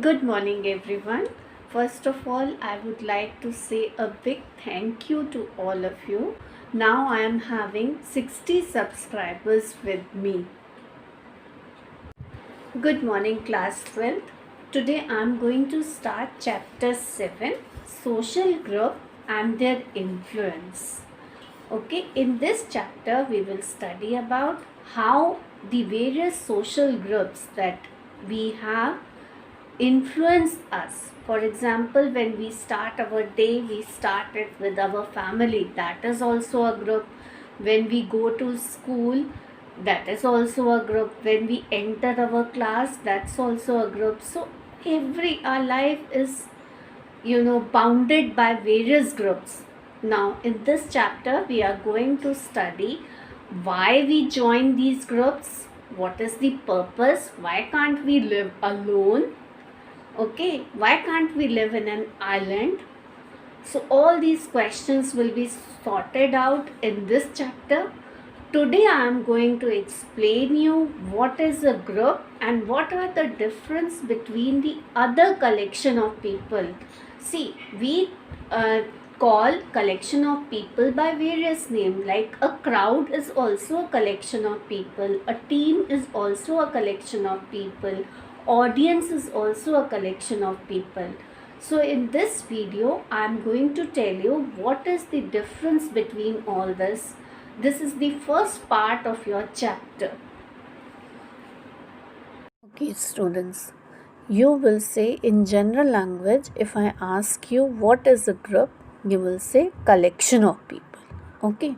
Good morning, everyone. First of all, I would like to say a big thank you to all of you. Now I am having 60 subscribers with me. Good morning, class 12th. Today I am going to start chapter 7, Social Group and Their Influence. Okay, in this chapter we will study about how the various social groups that we have influence us. For example, when we start our day, we start it with our family. That is also a group. When we go to school, that is also a group. When we enter our class, that's also a group. So our life is bounded by various groups. Now in this chapter we are going to study why we join these groups, what is the purpose, why can't we live alone. Okay, why can't we live in an island? So all these questions will be sorted out in this chapter. Today I am going to explain you what is a group and what are the difference between the other collection of people. See, we call collection of people by various names, like a crowd is also a collection of people, a team is also a collection of people, audience is also a collection of people. So in this video I am going to tell you what is the difference between all this. This is the first part of your chapter. Okay, students, you will say in general language, if I ask you what is a group, you will say collection of people. Okay,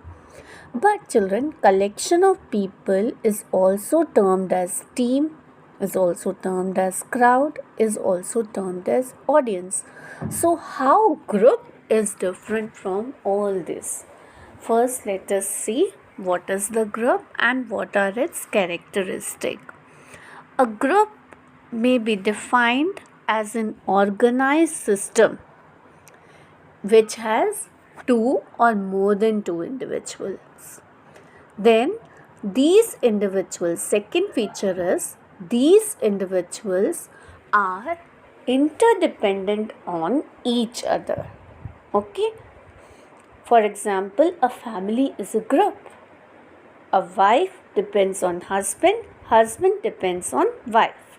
but children, collection of people is also termed as team, is also termed as crowd, is also termed as audience. So how group is different from all this? First, let us see what is the group and what are its characteristics. A group may be defined as an organized system which has two or more than two individuals. Then these individuals, second feature is these individuals are interdependent on each other. Okay? For example, a family is a group. A wife depends on husband, husband depends on wife,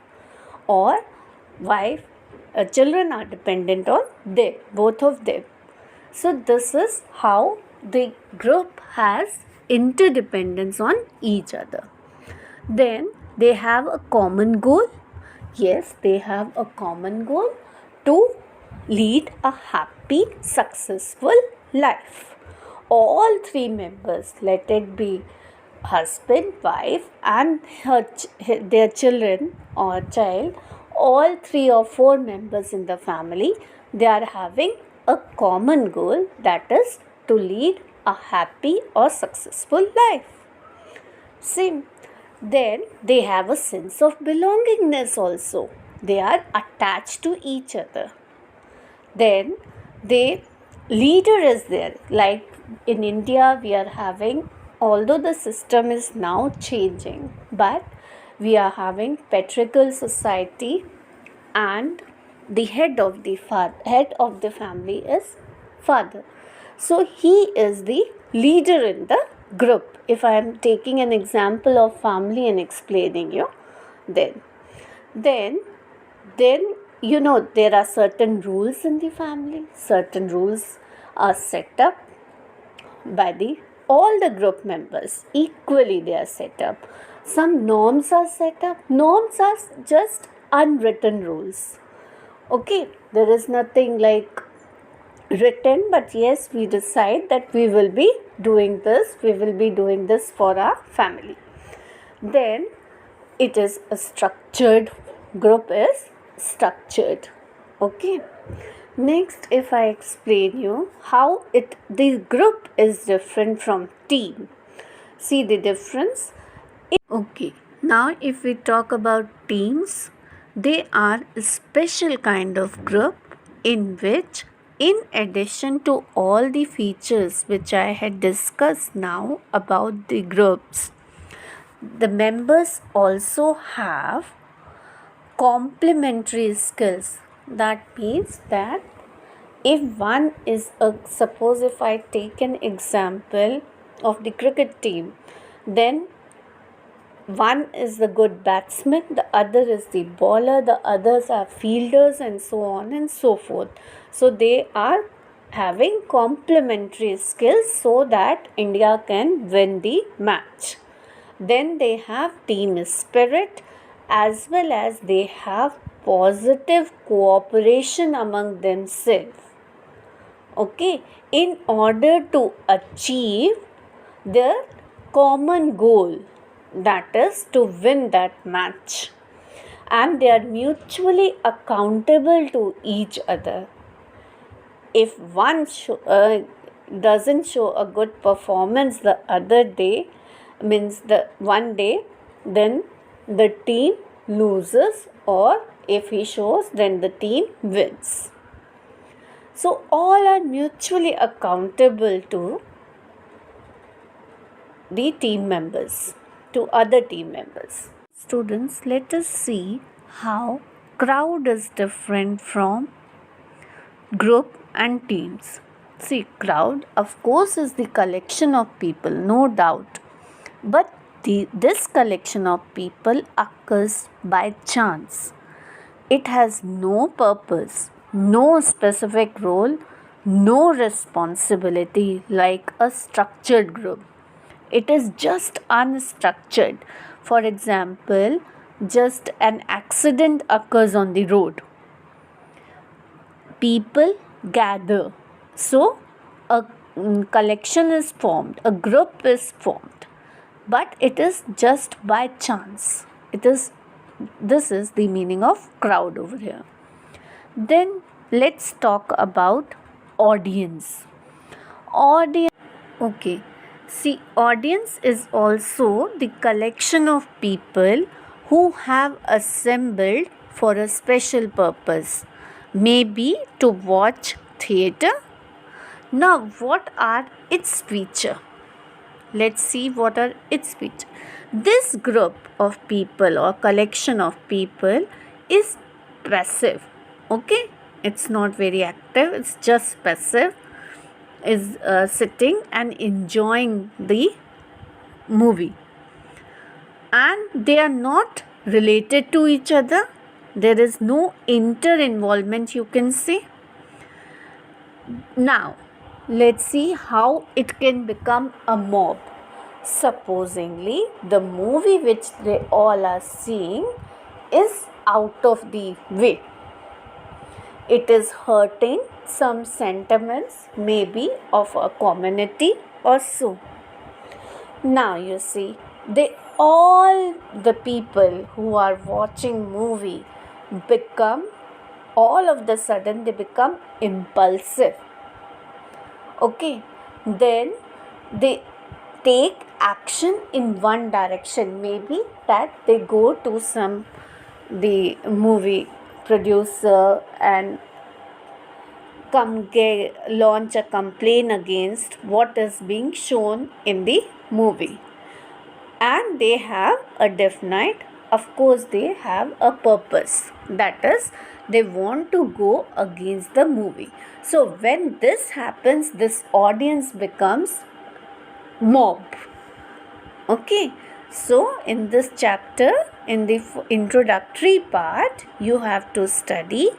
or wife, children are dependent on them, both of them. So this is how the group has interdependence on each other. Then they have a common goal. Yes, they have a common goal to lead a happy, successful life. All three members, let it be husband, wife, and their children or child, all three or four members in the family, they are having a common goal, that is to lead a happy or successful life. Same. Then they have a sense of belongingness also. They are attached to each other. Then the leader is there. Like in India, we are having, although the system is now changing, but we are having patriarchal society, and the head of the family is father. So he is the leader in the group. If I am taking an example of family and explaining you, then then there are certain rules in the family. Certain rules are set up by the all the group members equally. They are set up. Some norms are set up. Norms are just unwritten rules. Okay, there is nothing like written, but yes, we decide that we will be doing this for our family. Then it is a structured group, is structured. Okay, next, if I explain you how the group is different from team, see the difference. Okay, now if we talk about teams, they are a special kind of group in which, in addition to all the features which I had discussed now about the groups, the members also have complementary skills. That means that if one is suppose if I take an example of the cricket team, then one is the good batsman, the other is the bowler, the others are fielders, and so on and so forth. So they are having complementary skills so that India can win the match. Then they have team spirit, as well as they have positive cooperation among themselves. Okay, in order to achieve their common goal, that is to win that match, and they are mutually accountable to each other. If one doesn't show a good performance the other day, means the one day, then the team loses, or if he shows, then the team wins. So all are mutually accountable to the team members, to other team members. Students, let us see how crowd is different from group and teams. See, crowd of course is the collection of people, no doubt. But this collection of people occurs by chance. It has no purpose, no specific role, no responsibility like a structured group. It is just unstructured. For example, just an accident occurs on the road. People gather. So, a collection is formed, a group is formed. But it is just by chance. This is the meaning of crowd over here. Then let's talk about audience. Okay. See, audience is also the collection of people who have assembled for a special purpose, maybe to watch theatre. Now, what are its features? Let's see what are its features. This group of people or collection of people is passive. Okay, it's not very active, it's just passive, is sitting and enjoying the movie, and they are not related to each other. There is no inter-involvement, you can say. Now, let's see how it can become a mob. Supposingly, the movie which they all are seeing is out of the way. It is hurting some sentiments, maybe of a community or so. Now you see, all the people who are watching movie become, all of the sudden they become impulsive. Okay, then they take action in one direction, maybe that they go to the movie producer and launch a complaint against what is being shown in the movie, and they have a definite, of course they have a purpose, that is they want to go against the movie. So when this happens, this audience becomes mob. Okay, so in this chapter, in the introductory part, you have to study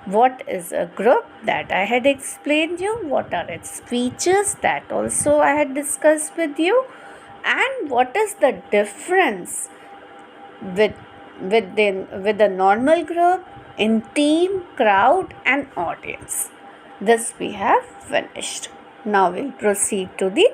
what is a group, that I had explained you, what are its features, that also I had discussed with you, and what is the difference with a normal group, in team, crowd and audience. This we have finished. Now we'll proceed to the